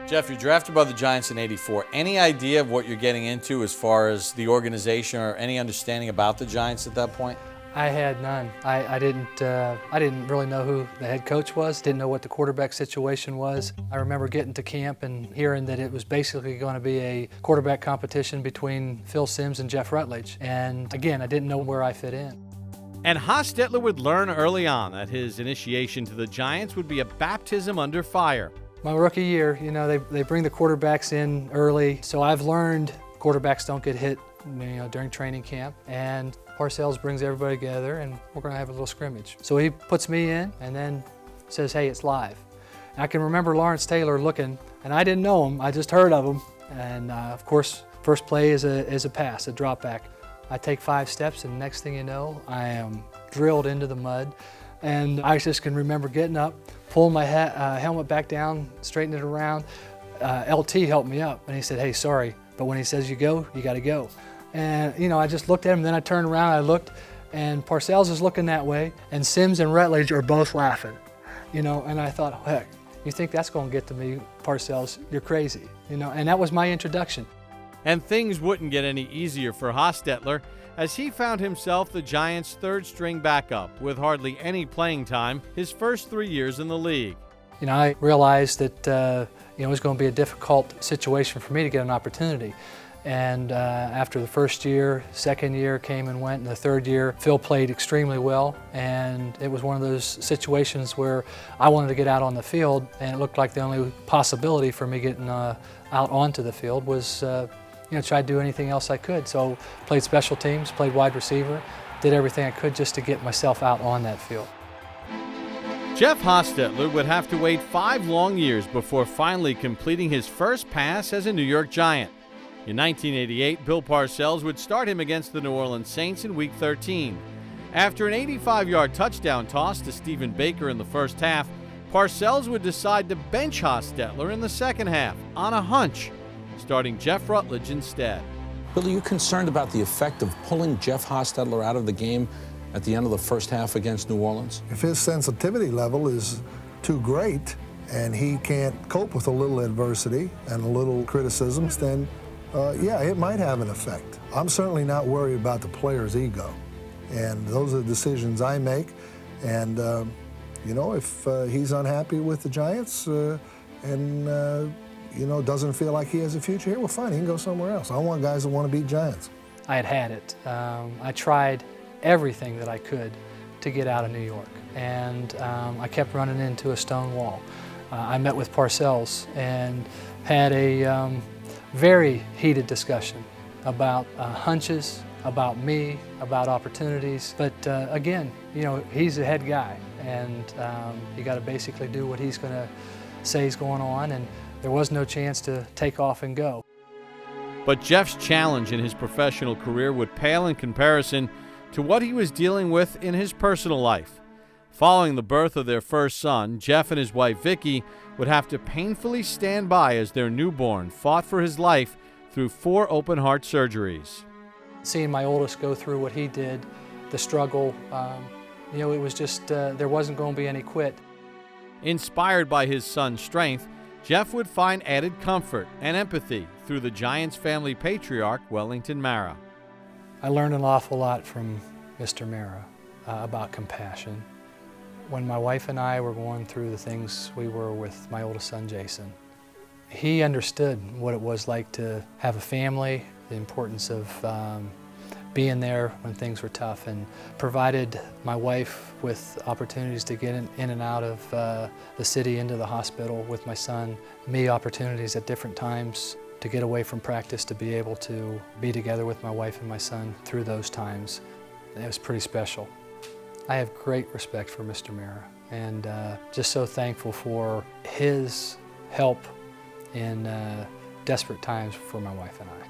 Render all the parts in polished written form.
Jeff, you're drafted by the Giants in '84. Any idea of what you're getting into as far as the organization or any understanding about the Giants at that point? I had none. I didn't really know who the head coach was, didn't know what the quarterback situation was. I remember getting to camp and hearing that it was basically going to be a quarterback competition between Phil Simms and Jeff Rutledge. And again, I didn't know where I fit in. And Hostetler would learn early on that his initiation to the Giants would be a baptism under fire. My rookie year, they bring the quarterbacks in early, so I've learned quarterbacks don't get hit during training camp. And Parcells brings everybody together and we're going to have a little scrimmage. So he puts me in and then says, hey, it's live. And I can remember Lawrence Taylor looking, and I didn't know him, I just heard of him. And of course, first play is a pass, a drop back. I take 5 steps and next thing you know, I am drilled into the mud. And I just can remember getting up, pulling my helmet back down, straightening it around. LT helped me up and he said, hey, sorry, but when he says you go, you got to go. And I just looked at him, then I turned around, I looked, and Parcells is looking that way, and Simms and Rutledge are both laughing, and I thought, heck, you think that's going to get to me, Parcells? You're crazy, and that was my introduction. And things wouldn't get any easier for Hostetler as he found himself the Giants' third-string backup with hardly any playing time his first 3 years in the league. I realized that it was going to be a difficult situation for me to get an opportunity. And after the first year, second year came and went, and the third year, Phil played extremely well. And it was one of those situations where I wanted to get out on the field, and it looked like the only possibility for me getting out onto the field was try to do anything else I could. So played special teams, played wide receiver, did everything I could just to get myself out on that field. Jeff Hostetler would have to wait 5 long years before finally completing his first pass as a New York Giant. In 1988, Bill Parcells would start him against the New Orleans Saints in Week 13. After an 85-yard touchdown toss to Stephen Baker in the first half, Parcells would decide to bench Hostetler in the second half on a hunch, starting Jeff Rutledge instead. Bill, are you concerned about the effect of pulling Jeff Hostetler out of the game at the end of the first half against New Orleans? If his sensitivity level is too great and he can't cope with a little adversity and a little criticisms, then yeah, it might have an effect. I'm certainly not worried about the player's ego, and those are the decisions I make. And if he's unhappy with the Giants and doesn't feel like he has a future here, well, fine, he can go somewhere else. I want guys that want to beat Giants. I had it. I tried everything that I could to get out of New York, and I kept running into a stone wall. I met with Parcells and had a very heated discussion about hunches, about me, about opportunities. But again, he's the head guy, and you got to basically do what he's going to say is going on, and there was no chance to take off and go. But Jeff's challenge in his professional career would pale in comparison to what he was dealing with in his personal life. Following the birth of their first son, Jeff and his wife Vicki would have to painfully stand by as their newborn fought for his life through 4 open-heart surgeries. Seeing my oldest go through what he did, the struggle, it was just, there wasn't going to be any quit. Inspired by his son's strength, Jeff would find added comfort and empathy through the Giants family patriarch, Wellington Mara. I learned an awful lot from Mr. Mara about compassion. When my wife and I were going through the things we were with my oldest son, Jason, he understood what it was like to have a family, the importance of being there when things were tough, and provided my wife with opportunities to get in and out of the city into the hospital with my son, me opportunities at different times to get away from practice, to be able to be together with my wife and my son through those times. It was pretty special. I have great respect for Mr. Mara, and just so thankful for his help in desperate times for my wife and I.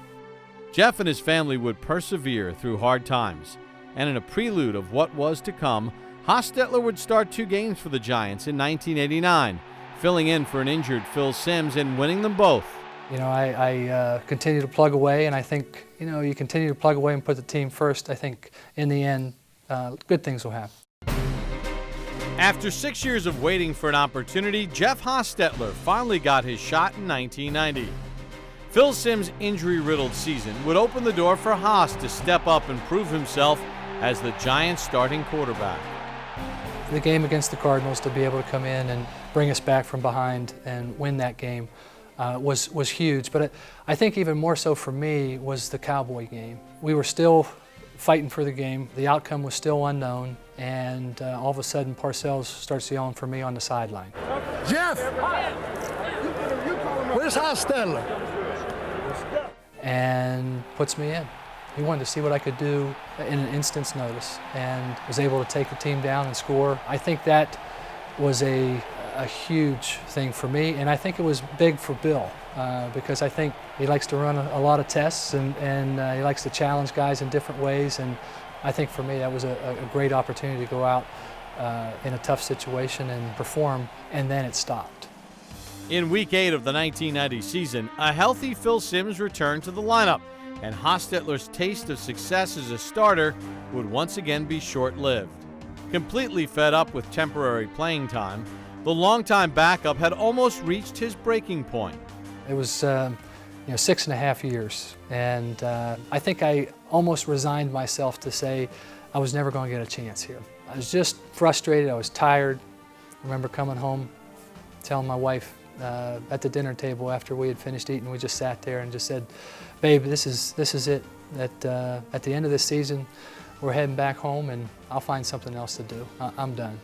Jeff and his family would persevere through hard times, and in a prelude of what was to come, Hostetler would start 2 games for the Giants in 1989, filling in for an injured Phil Simms and winning them both. I continue to plug away, and I think, you continue to plug away and put the team first. I think in the end, good things will happen. After 6 years of waiting for an opportunity, Jeff Hostetler finally got his shot in 1990. Phil Simms' injury-riddled season would open the door for Haas to step up and prove himself as the Giants' starting quarterback. The game against the Cardinals, to be able to come in and bring us back from behind and win that game was huge. But I think even more so for me was the Cowboy game. We were still fighting for the game. The outcome was still unknown. And all of a sudden, Parcells starts yelling for me on the sideline. Jeff! Where's Hostetler? And puts me in. He wanted to see what I could do in an instant's notice, and was able to take the team down and score. I think that was a huge thing for me, and I think it was big for Bill, because I think he likes to run a lot of tests, and he likes to challenge guys in different ways, and I think for me that was a great opportunity to go out in a tough situation and perform, and then it stopped. In Week 8 of the 1990 season, a healthy Phil Simms returned to the lineup, and Hostetler's taste of success as a starter would once again be short-lived. Completely fed up with temporary playing time, the longtime backup had almost reached his breaking point. It was 6.5 years, and I think I almost resigned myself to say I was never going to get a chance here. I was just frustrated, I was tired. I remember coming home, telling my wife at the dinner table after we had finished eating, we just sat there and just said, babe, this is it. At the end of this season, we're heading back home, and I'll find something else to do. I'm done.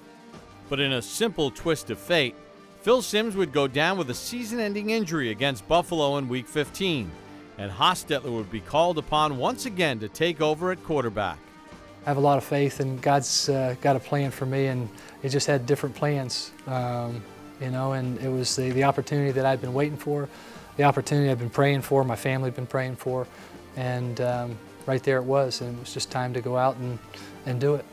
But in a simple twist of fate, Phil Simms would go down with a season-ending injury against Buffalo in Week 15, and Hostetler would be called upon once again to take over at quarterback. I have a lot of faith, and God's got a plan for me, and He just had different plans, and it was the opportunity that I'd been waiting for, the opportunity I'd been praying for, my family had been praying for, and right there it was, and it was just time to go out and do it.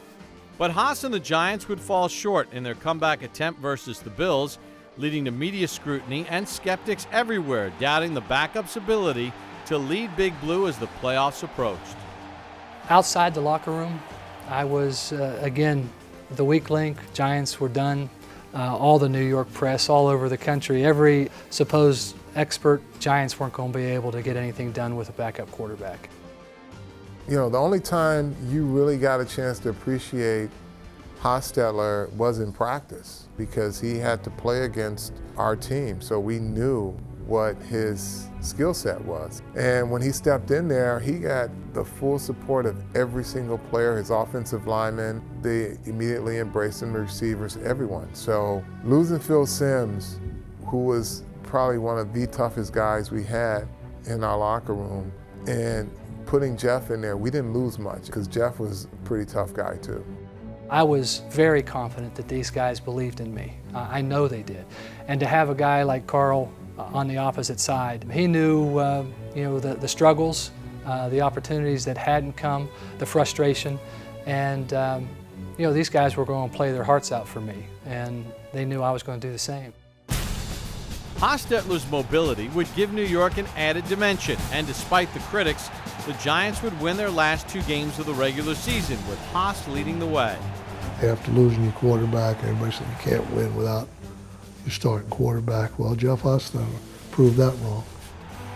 But Haas and the Giants would fall short in their comeback attempt versus the Bills, leading to media scrutiny and skeptics everywhere doubting the backup's ability to lead Big Blue as the playoffs approached. Outside the locker room, I was, again, the weak link. Giants were done. All the New York press, all over the country, every supposed expert, Giants weren't going to be able to get anything done with a backup quarterback. You know, the only time you really got a chance to appreciate Hostetler was in practice, because he had to play against our team, so we knew what his skill set was. And when he stepped in there, he got the full support of every single player, his offensive linemen. They immediately embraced him, the receivers, everyone. So losing Phil Simms, who was probably one of the toughest guys we had in our locker room, and putting Jeff in there, we didn't lose much, because Jeff was a pretty tough guy too. I was very confident that these guys believed in me. I know they did. And to have a guy like Carl on the opposite side, he knew the struggles, the opportunities that hadn't come, the frustration, and these guys were going to play their hearts out for me, and they knew I was going to do the same. Hostetler's mobility would give New York an added dimension, and despite the critics, the Giants would win their last 2 games of the regular season, with Haas leading the way. After losing your quarterback, everybody said you can't win without your starting quarterback. Well, Jeff Hostetler proved that wrong.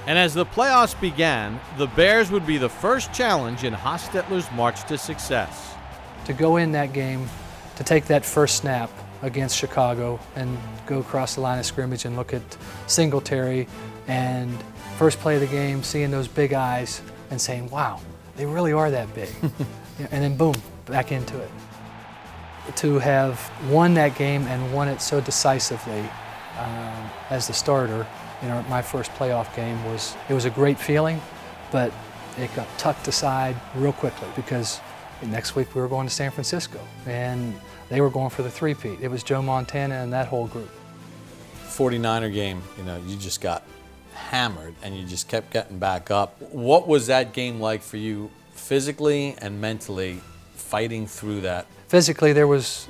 And as the playoffs began, the Bears would be the first challenge in Hostetler's march to success. To go in that game, to take that first snap against Chicago and go across the line of scrimmage and look at Singletary, and first play of the game, seeing those big eyes and saying, wow, they really are that big. And then boom, back into it. To have won that game and won it so decisively as the starter in my first playoff game it was a great feeling, but it got tucked aside real quickly, because next week we were going to San Francisco, and they were going for the three-peat. It was Joe Montana and that whole group. 49er game, you just got hammered and you just kept getting back up. What was that game like for you physically and mentally, fighting through that? Physically, there was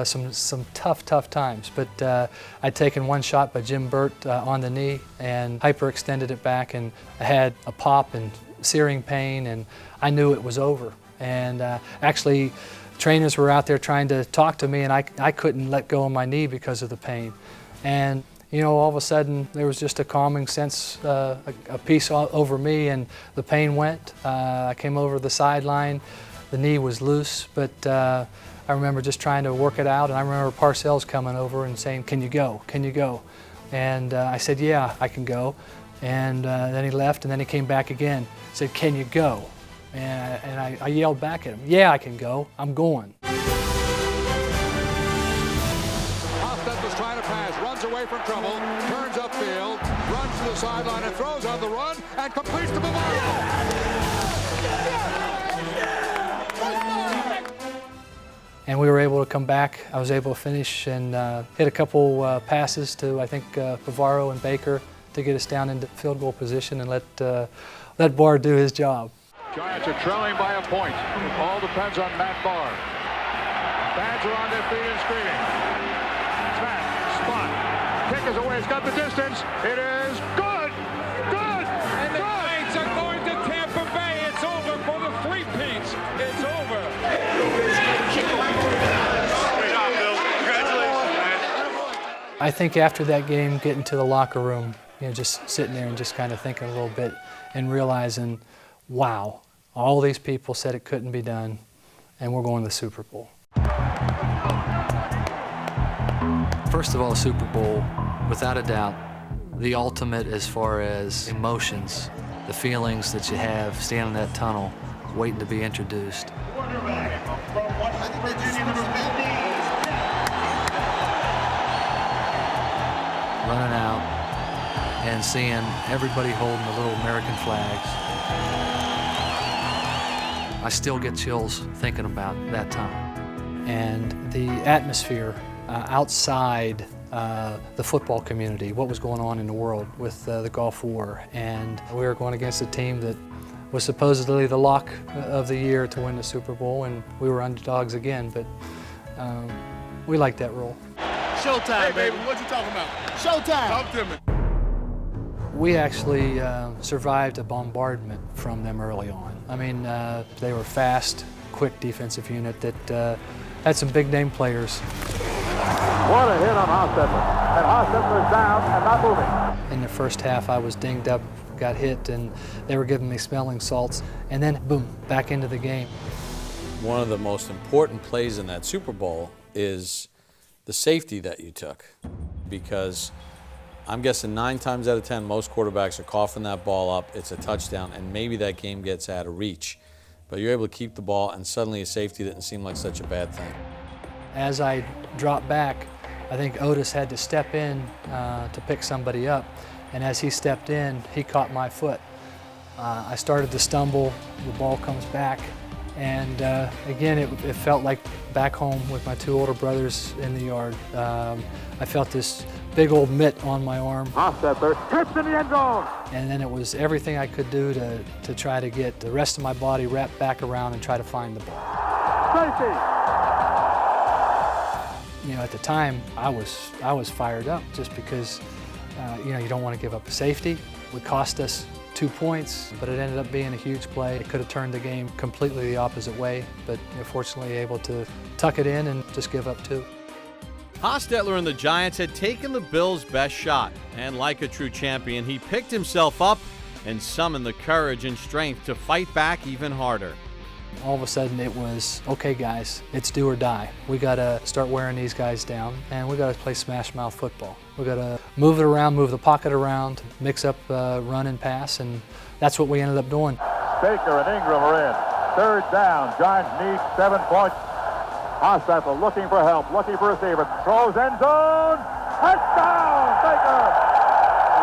some tough times, but I'd taken one shot by Jim Burt on the knee and hyperextended it back, and I had a pop and searing pain, and I knew it was over. And actually, trainers were out there trying to talk to me, and I couldn't let go of my knee because of the pain. And you know, all of a sudden there was just a calming sense, a peace over me, and the pain went. I came over the sideline, the knee was loose, but I remember just trying to work it out, and I remember Parcells coming over and saying, "Can you go? Can you go?" And I said, "Yeah, I can go." And then he left, and then he came back again, said, "Can you go?" And I yelled back at him, "Yeah, I can go. I'm going." Hostetler's trying to pass, runs away from trouble, turns upfield, runs to the sideline and throws on the run and completes to Bavaro. And we were able to come back. I was able to finish and hit a couple passes to, I think, Bavaro and Baker to get us down into field goal position and let Barr do his job. Giants are trailing by a point. All depends on Matt Barr. Fans are on their feet and screaming. Snap, spot, kick is away. It's got the distance. It is good. Good. And the Giants are going to Tampa Bay. It's over for the three-peats. It's over. I think after that game, getting to the locker room, you know, just sitting there and just kind of thinking a little bit and realizing, wow, all these people said it couldn't be done, and we're going to the Super Bowl. First of all, Super Bowl, without a doubt, the ultimate as far as emotions, the feelings that you have standing in that tunnel, waiting to be introduced. Running out and seeing everybody holding the little American flags. I still get chills thinking about that time. And the atmosphere outside the football community, what was going on in the world with the Gulf War. And we were going against a team that was supposedly the lock of the year to win the Super Bowl, and we were underdogs again, but we liked that role. Showtime, hey, baby. What you talking about? Showtime. Talk to me. We actually survived a bombardment from them early on. I mean, they were fast, quick defensive unit that had some big-name players. What a hit on Hostetler. And Hostetler's down and not moving. In the first half, I was dinged up, got hit, and they were giving me smelling salts. And then, boom, back into the game. One of the most important plays in that Super Bowl is the safety that you took, because I'm guessing 9 times out of 10, most quarterbacks are coughing that ball up, it's a touchdown, and maybe that game gets out of reach. But you're able to keep the ball, and suddenly a safety didn't seem like such a bad thing. As I dropped back, I think Otis had to step in to pick somebody up, and as he stepped in, he caught my foot. I started to stumble, the ball comes back, and again, it felt like back home with my 2 older brothers in the yard. I felt this big old mitt on my arm. Hostetler hits in the end zone. And then it was everything I could do to try to get the rest of my body wrapped back around and try to find the ball. Safety. You know, at the time, I was fired up just because, you know, you don't want to give up a safety. It cost us 2 points, but it ended up being a huge play. It could have turned the game completely the opposite way, but fortunately able to tuck it in and just give up 2. Hostetler and the Giants had taken the Bills' best shot, and like a true champion, he picked himself up and summoned the courage and strength to fight back even harder. All of a sudden it was, okay guys, it's do or die. We gotta start wearing these guys down, and we gotta play smash mouth football. We gotta move it around, move the pocket around, mix up run and pass, and that's what we ended up doing. Baker and Ingram are in. 3rd down. Giants need 7 points. Hostetler looking for help, looking for a receiver. Throws end zone. Touchdown, Baker.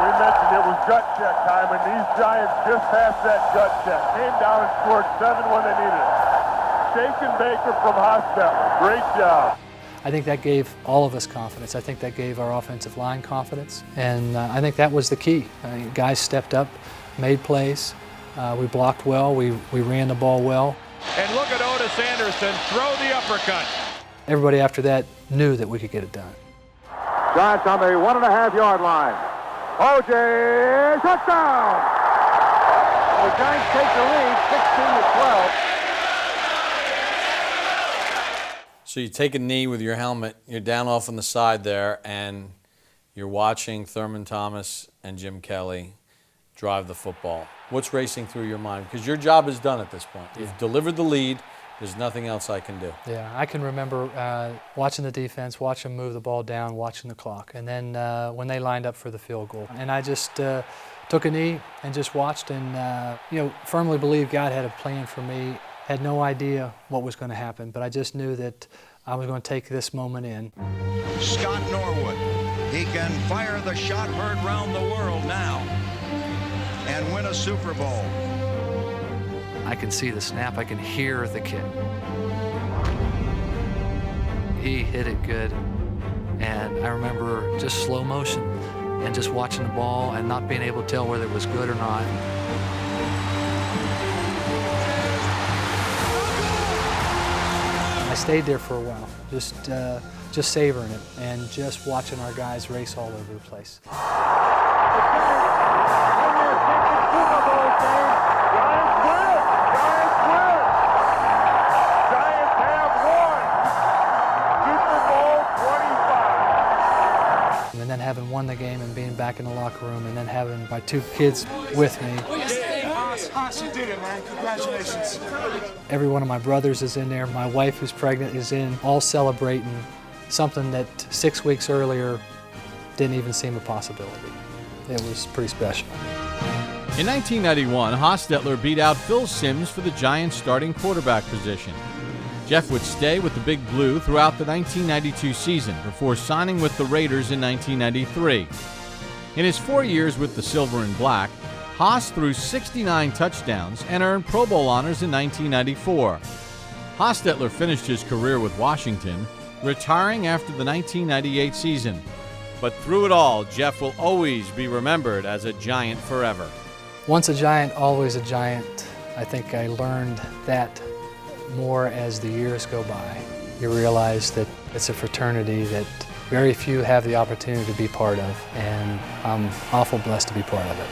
We mentioned it was gut check time, and these Giants just passed that gut check. Came down and scored 7 when they needed it. Shaken Baker from Hostetler. Great job. I think that gave all of us confidence. I think that gave our offensive line confidence, and I think that was the key. Guys stepped up, made plays. We blocked well. We ran the ball well. And look at Otis Anderson throw the uppercut. Everybody after that knew that we could get it done. Giants on the 1.5-yard line. O.J. touchdown! The Giants take the lead, 16-12. So you take a knee with your helmet, you're down off on the side there, and you're watching Thurman Thomas and Jim Kelly drive the football. What's racing through your mind? Because your job is done at this point. You've delivered the lead. There's nothing else I can do. Yeah, I can remember watching the defense, watching them move the ball down, watching the clock, and then when they lined up for the field goal. And I just took a knee and just watched and, firmly believed God had a plan for me. Had no idea what was going to happen, but I just knew that I was going to take this moment in. Scott Norwood, he can fire the shot heard round the world now and win a Super Bowl. I can see the snap, I can hear the kick. He hit it good, and I remember just slow motion and just watching the ball and not being able to tell whether it was good or not. I stayed there for a while, just savoring it and just watching our guys race all over the place. And then having won the game and being back in the locker room and then having my two kids with me. Haas, you did it, man. Congratulations. Every one of my brothers is in there. My wife, who's pregnant, is in, all celebrating something that 6 weeks earlier didn't even seem a possibility. It was pretty special. In 1991, Hostetler beat out Phil Simms for the Giants' starting quarterback position. Jeff would stay with the Big Blue throughout the 1992 season before signing with the Raiders in 1993. In his 4 years with the Silver and Black, Haas threw 69 touchdowns and earned Pro Bowl honors in 1994. Hostetler finished his career with Washington, retiring after the 1998 season. But through it all, Jeff will always be remembered as a Giant forever. Once a Giant, always a Giant. I think I learned that more as the years go by. You realize that it's a fraternity that very few have the opportunity to be part of, and I'm awful blessed to be part of it.